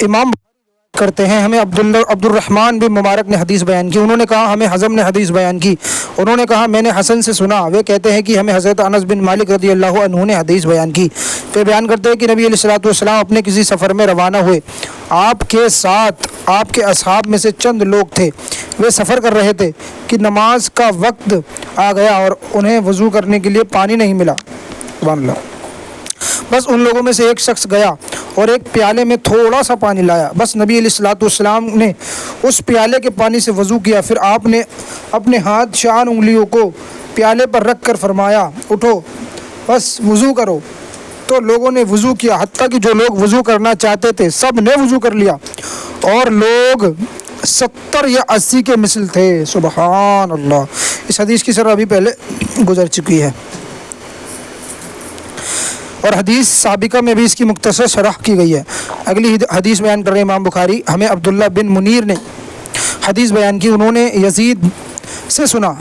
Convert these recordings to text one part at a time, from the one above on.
امام کرتے ہیں ہمیں عبد الرحمن بن مبارک نے حدیث بیان کی، انہوں نے کہا ہمیں حزم نے حدیث بیان کی، انہوں نے کہا میں نے حسن سے سنا، وہ کہتے ہیں کہ ہمیں حضرت انس بن مالک رضی اللہ عنہ نے حدیث بیان کی۔ پھر بیان کرتے ہیں کہ نبی علیہ الصلوۃ والسلام اپنے کسی سفر میں روانہ ہوئے، آپ کے ساتھ آپ کے اصحاب میں سے چند لوگ تھے، وہ سفر کر رہے تھے کہ نماز کا وقت آ گیا اور انہیں وضو کرنے کے لیے پانی نہیں ملا۔ سبحان اللہ۔ بس ان لوگوں میں سے ایک شخص گیا اور ایک پیالے میں تھوڑا سا پانی لایا، بس نبی علیہ الصلوۃ والسلام نے اس پیالے کے پانی سے وضو کیا، پھر آپ نے اپنے ہاتھ 4 انگلیوں کو پیالے پر رکھ کر فرمایا اٹھو بس وضو کرو، تو لوگوں نے وضو کیا، حتیٰ کہ جو لوگ وضو کرنا چاہتے تھے سب نے وضو کر لیا، اور لوگ 70 یا 80 کے مثل تھے۔ سبحان اللہ۔ اس حدیث کی شرح ابھی پہلے گزر چکی ہے، اور حدیث سابقہ میں بھی اس کی مختصر شرح کی گئی ہے۔ اگلی حدیث بیان کر رہے امام بخاری، ہمیں عبداللہ بن منیر نے حدیث بیان کی، انہوں نے یزید سے سنا،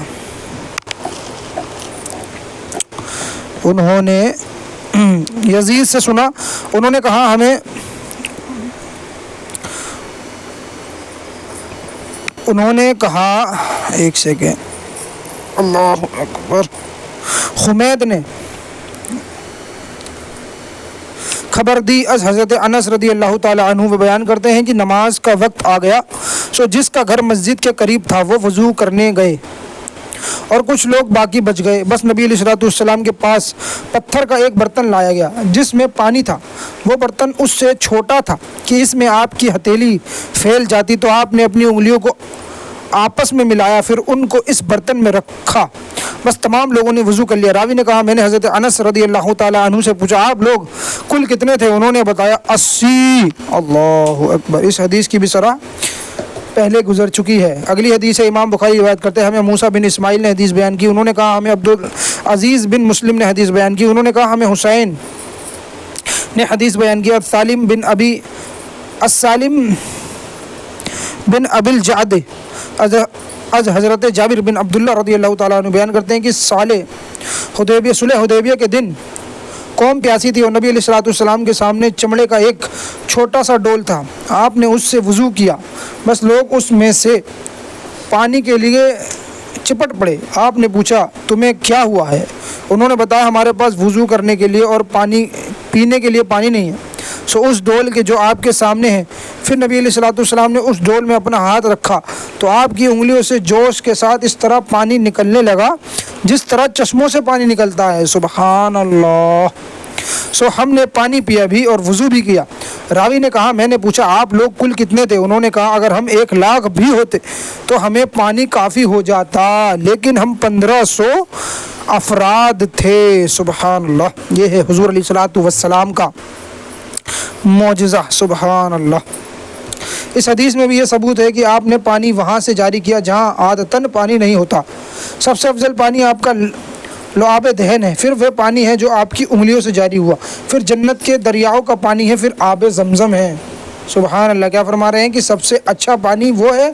انہوں نے کہا ہمیں ایک سیکنڈ، اللہ اکبر، حمید نے خبر دی از حضرت انس رضی اللہ تعالی عنہ، وہ بیان کرتے ہیں کہ نماز کا وقت آ گیا، سو جس کا گھر مسجد کے قریب تھا وہ وضو کرنے گئے اور کچھ لوگ باقی بچ گئے، بس نبی علیہ الصلوۃ والسلام کے پاس پتھر کا ایک برتن لایا گیا جس میں پانی تھا، وہ برتن اس سے چھوٹا تھا کہ اس میں آپ کی ہتھیلی پھیل جاتی، تو آپ نے اپنی انگلیوں کو آپس میں ملایا، پھر ان کو اس برتن میں رکھا، بس تمام لوگوں نے وضو کر لیا۔ راوی نے کہا میں نے حضرت انس رضی اللہ تعالی عنہ سے پوچھا آپ لوگ کل کتنے تھے؟ انہوں نے بتایا 80۔ اللہ اکبر۔ اس حدیث کی بھی شرح پہلے گزر چکی ہے۔ اگلی حدیث ہے، امام بخاری روایت کرتے ہیں ہمیں موسیٰ بن اسماعیل نے حدیث بیان کی، انہوں نے کہا ہمیں عبدالعزیز بن مسلم نے حدیث بیان کی، انہوں نے کہا ہمیں حسین نے حدیث بیان کی، اور سالم بن ابی الجعد از حضرت جابر بن عبداللہ رضی اللہ تعالیٰ عنہ بیان کرتے ہیں کہ صلح حدیبیہ کے دن قوم پیاسی تھی اور نبی علیہ الصلوۃ والسلام کے سامنے چمڑے کا ایک چھوٹا سا ڈول تھا، آپ نے اس سے وضو کیا، بس لوگ اس میں سے پانی کے لیے چپٹ پڑے، آپ نے پوچھا تمہیں کیا ہوا ہے؟ انہوں نے بتایا ہمارے پاس وضو کرنے کے لیے اور پانی پینے کے لیے پانی نہیں ہے، سو اس ڈول کے جو آپ کے سامنے ہے۔ پھر نبی علیہ الصلوۃ والسلام نے اس ڈول میں اپنا ہاتھ رکھا تو آپ کی انگلیوں سے جوش کے ساتھ اس طرح پانی نکلنے لگا جس طرح چشموں سے پانی نکلتا ہے۔ سبحان اللہ۔ سو ہم نے پانی پیا بھی اور وضو بھی کیا۔ راوی نے کہا میں نے پوچھا آپ لوگ کل کتنے تھے؟ انہوں نے کہا اگر ہم 1,00,000 بھی ہوتے تو ہمیں پانی کافی ہو جاتا، لیکن ہم 1500 افراد تھے۔ سبحان اللہ۔ یہ ہے حضور علیہ الصلوۃ والسلام کا معجزہ۔ سبحان اللہ۔ اس حدیث میں بھی یہ ثبوت ہے کہ آپ نے پانی وہاں سے جاری کیا جہاں عادتاً پانی نہیں ہوتا۔ سب سے افضل پانی آپ کا لعاب دہن ہے، پھر وہ پانی ہے جو آپ کی انگلیوں سے جاری ہوا، پھر جنت کے دریاؤں کا پانی ہے، پھر آب زمزم ہے۔ سبحان اللہ۔ کیا فرما رہے ہیں کہ سب سے اچھا پانی وہ ہے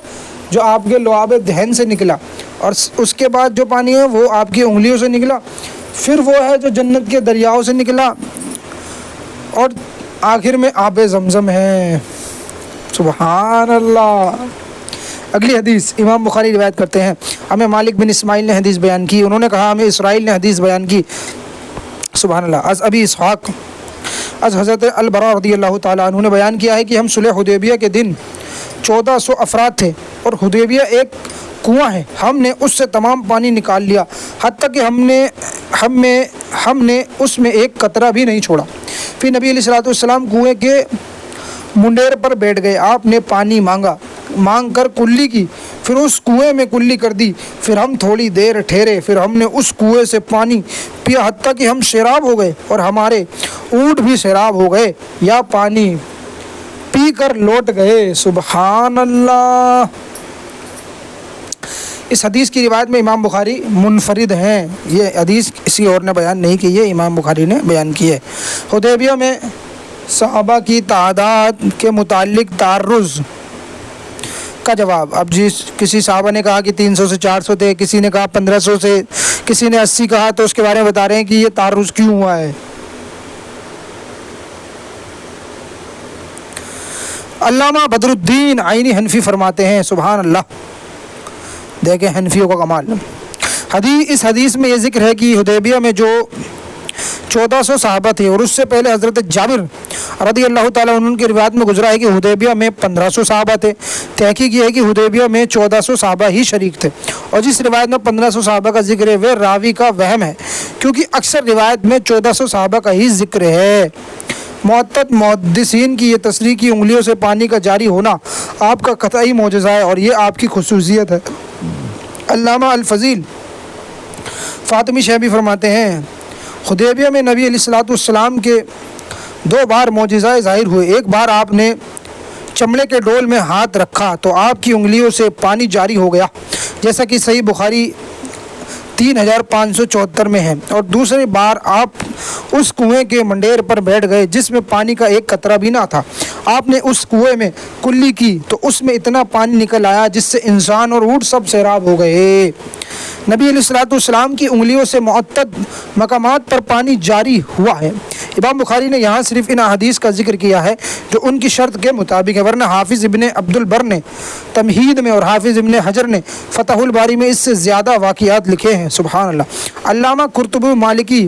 جو آپ کے لعاب دہن سے نکلا، اور اس کے بعد جو پانی ہے وہ آپ کی انگلیوں سے نکلا، پھر وہ ہے جو جنت کے دریاؤں سے نکلا، اور آخر میں آب زمزم ہے۔ سبحان اللہ۔ اگلی حدیث امام بخاری روایت کرتے ہیں ہمیں مالک بن اسماعیل نے حدیث بیان کی، انہوں نے کہا ہمیں اسرائیل نے حدیث بیان کی۔ سبحان اللہ۔ از ابی اسحاق از حضرت البراء رضی اللہ تعالیٰ عنہ نے بیان کیا ہے کہ ہم صلح حدیبیہ کے دن 1400 افراد تھے، اور حدیبیہ ایک کنواں ہے، ہم نے اس سے تمام پانی نکال لیا، حتیٰ کہ ہم نے اس میں ایک قطرہ بھی نہیں چھوڑا۔ پھر نبی علیہ الصلوۃ والسلام کنویں کے منڈیر پر بیٹھ گئے، آپ نے پانی مانگ کر کلی کی، پھر اس کنویں میں کلی کر دی، پھر ہم تھوڑی دیر ٹھہرے، پھر ہم نے اس کنویں سے پانی پیا حتیٰ کہ ہم سیراب ہو گئے اور ہمارے اونٹ بھی سیراب ہو گئے یا پانی پی کر لوٹ گئے۔ سبحان اللہ۔ اس حدیث کی روایت میں امام بخاری منفرد ہیں، یہ حدیث کسی اور نے بیان نہیں کی، یہ امام بخاری نے بیان کی ہے۔ حدیبیہ میں صحابہ کی تعداد کے متعلق تعرض کا جواب۔ اب کسی صحابہ نے کہا کہ 300 سے 400 تھے، کسی نے کہا 1500 سے، کسی نے 80 کہا، تو اس کے بارے میں بتا رہے ہیں کہ یہ تعرض کیوں ہوا ہے۔ علامہ بدر الدین عینی حنفی فرماتے ہیں سبحان اللہ، دیکھیں حنفیوں کا کمال۔ اس حدیث میں یہ ذکر ہے کہ حدیبیہ میں جو 1400 صحابہ تھے، اور اس سے پہلے حضرت جابر رضی اللہ تعالیٰ عنہ کی روایت میں گزرا ہے کہ حدیبیہ میں 1500 صحابہ تھے۔ تحقیق یہ ہے کہ حدیبیہ میں 1400 صحابہ ہی شریک تھے، اور جس روایت میں 1500 صحابہ کا ذکر ہے وہ راوی کا وہم ہے، کیونکہ اکثر روایت میں 1400 صحابہ کا ہی ذکر ہے۔ معتد محدثین کی یہ تصریح کی انگلیوں سے پانی کا جاری ہونا آپ کا قطعی معجزہ ہے، اور یہ آپ کی خصوصیت ہے۔ علامہ الفضیل فاطمی شیبی فرماتے ہیں حدیبیہ میں نبی علیہ الصلوۃ والسلام کے 2 بار معجزہ ظاہر ہوئے۔ ایک بار آپ نے چمڑے کے ڈول میں ہاتھ رکھا تو آپ کی انگلیوں سے پانی جاری ہو گیا، جیسا کہ صحیح بخاری 3574 میں ہے، اور دوسری بار آپ اس کنویں کے منڈیر پر بیٹھ گئے جس میں پانی کا ایک قطرہ بھی نہ تھا۔ آپ نے اس کنویں میں کلی کی تو اس میں اتنا پانی نکل آیا جس سے انسان اور اونٹ سب سیراب ہو گئے۔ نبی علیہ الصلوۃ والسلام کی انگلیوں سے معتد مقامات پر پانی جاری ہوا ہے۔ امام بخاری نے یہاں صرف ان احادیث کا ذکر کیا ہے جو ان کی شرط کے مطابق ہے، ورنہ حافظ ابن عبد البر نے تمہید میں اور حافظ ابن حجر نے فتح الباری میں اس سے زیادہ واقعات لکھے ہیں۔ سبحان اللہ۔ علامہ قرطبی مالکی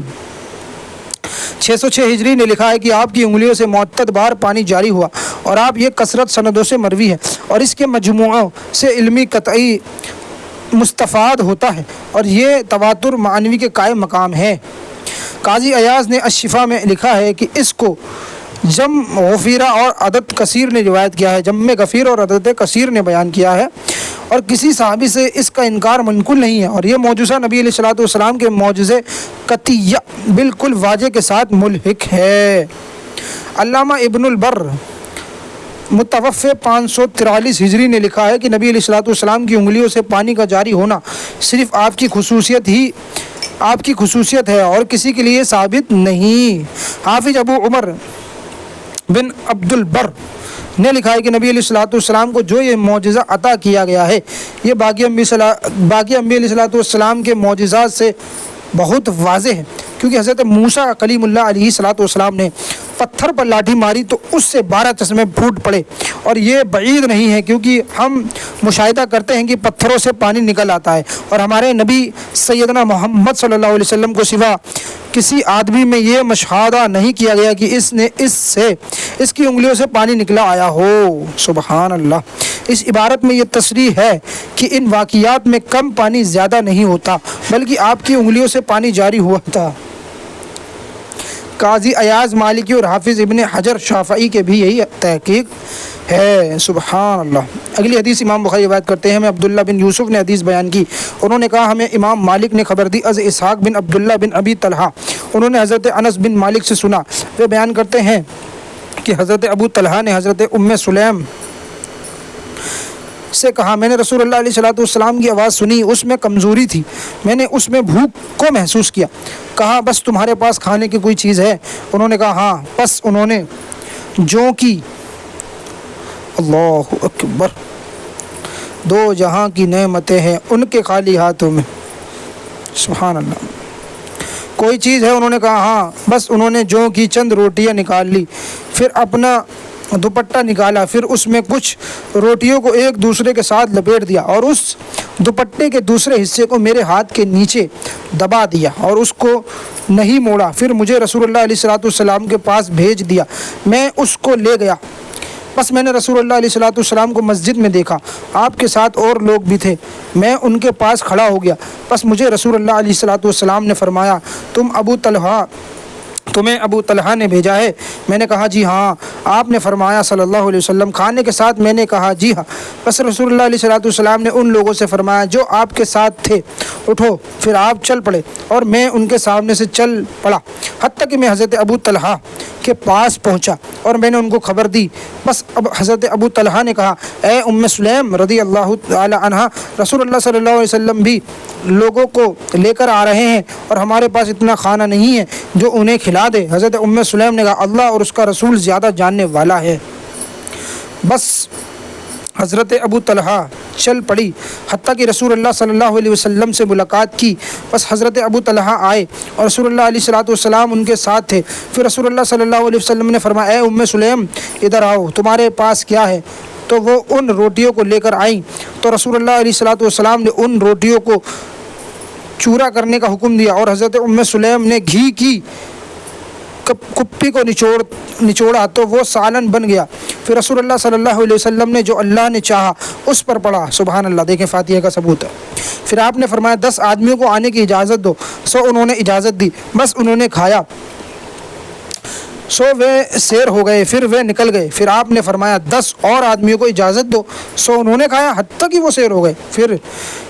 606 ہجری نے لکھا ہے کہ آپ کی انگلیوں سے معتد بار پانی جاری ہوا، اور آپ یہ کثرت سندوں سے مروی ہے، اور اس کے مجموعوں سے علمی قطعی مستفاد ہوتا ہے، اور یہ تواتر معنوی کے قائم مقام ہے۔ قاضی ایاز نے الشفا میں لکھا ہے کہ اس کو جم غفیرہ اور عدد کثیر نے روایت کیا ہے، جم غفیر اور عدد کثیر نے بیان کیا ہے، اور کسی صحابی سے اس کا انکار منقول نہیں ہے، اور یہ معجزہ نبی علیہ الصلوۃ والسلام کے معجزے قطعیہ بالکل واضح کے ساتھ ملحق ہے۔ علامہ ابن البر متوفی 543 ہجری نے لکھا ہے کہ نبی علیہ الصلوۃ والسلام کی انگلیوں سے پانی کا جاری ہونا صرف آپ کی خصوصیت ہے اور کسی کے لیے ثابت نہیں۔ حافظ ابو عمر بن عبد البر نے لکھا ہے کہ نبی علیہ الصلوۃ والسلام کو جو یہ معجزہ عطا کیا گیا ہے یہ باقی انبیاء علیہ الصلوۃ والسلام کے معجزات سے بہت واضح ہے، کیونکہ حضرت موسیٰ کلیم اللہ علیہ الصلوۃ والسلام نے پتھر پر لاٹھی ماری تو اس سے 12 چشمے پھوٹ پڑے، اور یہ بعید نہیں ہے کیونکہ ہم مشاہدہ کرتے ہیں کہ پتھروں سے پانی نکل آتا ہے، اور ہمارے نبی سیدنا محمد صلی اللہ علیہ وسلم کو سوا کسی آدمی میں یہ مشاہدہ نہیں کیا گیا کہ اس کی انگلیوں سے پانی نکلا آیا ہو۔ سبحان اللہ۔ اس عبارت میں یہ تصریح ہے کہ ان واقعات میں کم پانی زیادہ نہیں ہوتا بلکہ آپ کی انگلیوں سے پانی جاری ہوا تھا۔ قاضی ایاز مالکی اور حافظ ابن حجر شافعی کے بھی یہی تحقیق ہے۔ سبحان اللہ۔ اگلی حدیث امام بخاری روایت کرتے ہیں، ہمیں عبداللہ بن یوسف نے حدیث بیان کی، انہوں نے کہا ہمیں امام مالک نے خبر دی از اسحاق بن عبداللہ بن ابی طلحہ، انہوں نے حضرت انس بن مالک سے سنا، وہ بیان کرتے ہیں کہ حضرت ابو طلحہ نے حضرت ام سلیم سے کہا میں نے رسول اللہ علیہ الصلوۃ والسلام کی آواز سنی، اس میں کمزوری تھی، میں نے اس میں بھوک کو محسوس کیا، کہا بس تمہارے پاس کھانے کی کوئی چیز ہے؟ انہوں نے کہا ہاں، بس انہوں نے جو کی اللہ اکبر 2 جہاں کی نعمتیں ہیں ان کے خالی ہاتھوں میں، سبحان اللہ، کوئی چیز ہے؟ انہوں نے کہا ہاں، بس انہوں نے جو کی چند روٹیاں نکال لی، پھر اپنا دوپٹہ نکالا، پھر اس میں کچھ روٹیوں کو ایک دوسرے کے ساتھ لپیٹ دیا اور اس دوپٹے کے دوسرے حصے کو میرے ہاتھ کے نیچے دبا دیا اور اس کو نہیں موڑا، پھر مجھے رسول اللہ علیہ الصلوۃ والسلام کے پاس بھیج دیا، میں اس کو لے گیا، بس میں نے رسول اللہ علیہ الصلوۃ والسلام کو مسجد میں دیکھا، آپ کے ساتھ اور لوگ بھی تھے، میں ان کے پاس کھڑا ہو گیا، بس مجھے رسول اللہ علیہ الصلوۃ والسلام نے فرمایا تمہیں ابو طلحہ نے بھیجا ہے؟ میں نے کہا جی ہاں۔ آپ نے فرمایا صلی اللہ علیہ وسلم کھانے کے ساتھ؟ میں نے کہا جی ہاں۔ بس رسول اللہ علیہ الصلوۃ والسلام نے ان لوگوں سے فرمایا جو آپ کے ساتھ تھے اٹھو، پھر آپ چل پڑے اور میں ان کے سامنے سے چل پڑا حتیٰ کہ میں حضرت ابو طلحہ کے پاس پہنچا اور میں نے ان کو خبر دی، بس اب حضرت ابو طلحہ نے کہا اے ام سلیم رضی اللہ تعالی عنہا، رسول اللہ صلی اللہ علیہ وسلم بھی لوگوں کو لے کر آ رہے ہیں اور ہمارے پاس اتنا کھانا نہیں ہے جو انہیں کھلا دے۔ حضرت ام سلیم نے کہا اللہ اور اس کا رسول زیادہ جاننے والا ہے۔ بس حضرت ابو طلحہ چل پڑی حتیٰ کہ رسول اللہ صلی اللہ علیہ وسلم سے ملاقات کی. بس حضرت ابو طلحہ آئے اور رسول اللہ علیہ الصلوۃ والسلام ان کے ساتھ تھے. پھر رسول اللہ صلی اللہ علیہ وسلم نے فرمایا اے ام سلیم ادھر آؤ, تمہارے پاس کیا ہے؟ تو وہ ان روٹیوں کو لے کر آئیں. تو رسول اللہ علیہ الصلوۃ والسلام نے ان روٹیوں کو چورا کرنے کا حکم دیا اور حضرت ام سلیم نے گھی کی کپی کو نچوڑا تو وہ سالن بن گیا. پھر رسول اللہ صلی اللہ علیہ وسلم نے جو اللہ نے چاہا اس پر پڑھا. سبحان اللہ, دیکھیں فاتحہ کا ثبوت ہے. پھر آپ نے فرمایا 10 آدمیوں کو آنے کی اجازت دو. سو انہوں نے اجازت دی. بس انہوں نے کھایا سو وہ سیر ہو گئے, پھر وہ نکل گئے. پھر آپ نے فرمایا 10 اور آدمیوں کو اجازت دو. سو انہوں نے کھایا حتیٰ کہ وہ سیر ہو گئے, پھر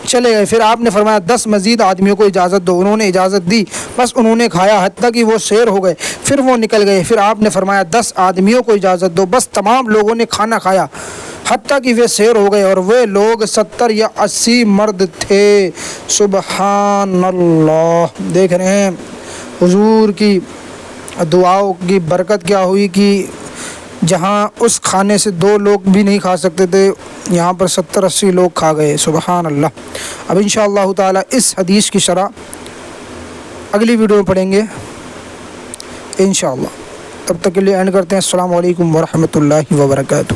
چلے گئے. پھر آپ نے فرمایا 10 مزید آدمیوں کو اجازت دو. انہوں نے اجازت دی. بس انہوں نے کھایا حتیٰ کہ وہ سیر ہو گئے, پھر وہ نکل گئے. پھر آپ نے فرمایا 10 آدمیوں کو اجازت دو. بس تمام لوگوں نے کھانا کھایا حتیٰ کہ وہ سیر ہو گئے, اور وہ لوگ 70 یا 80 مرد تھے. سبحان اللہ. دیکھ رہے ہیں حضور کی دعاؤں کی برکت کیا ہوئی کہ جہاں اس کھانے سے 2 لوگ بھی نہیں کھا سکتے تھے, یہاں پر 70-80 لوگ کھا گئے. سبحان اللہ. اب انشاءاللہ تعالی اس حدیث کی شرح اگلی ویڈیو میں پڑھیں گے انشاءاللہ. تب تک کے لیے اینڈ کرتے ہیں. السلام علیکم ورحمۃ اللہ وبرکاتہ.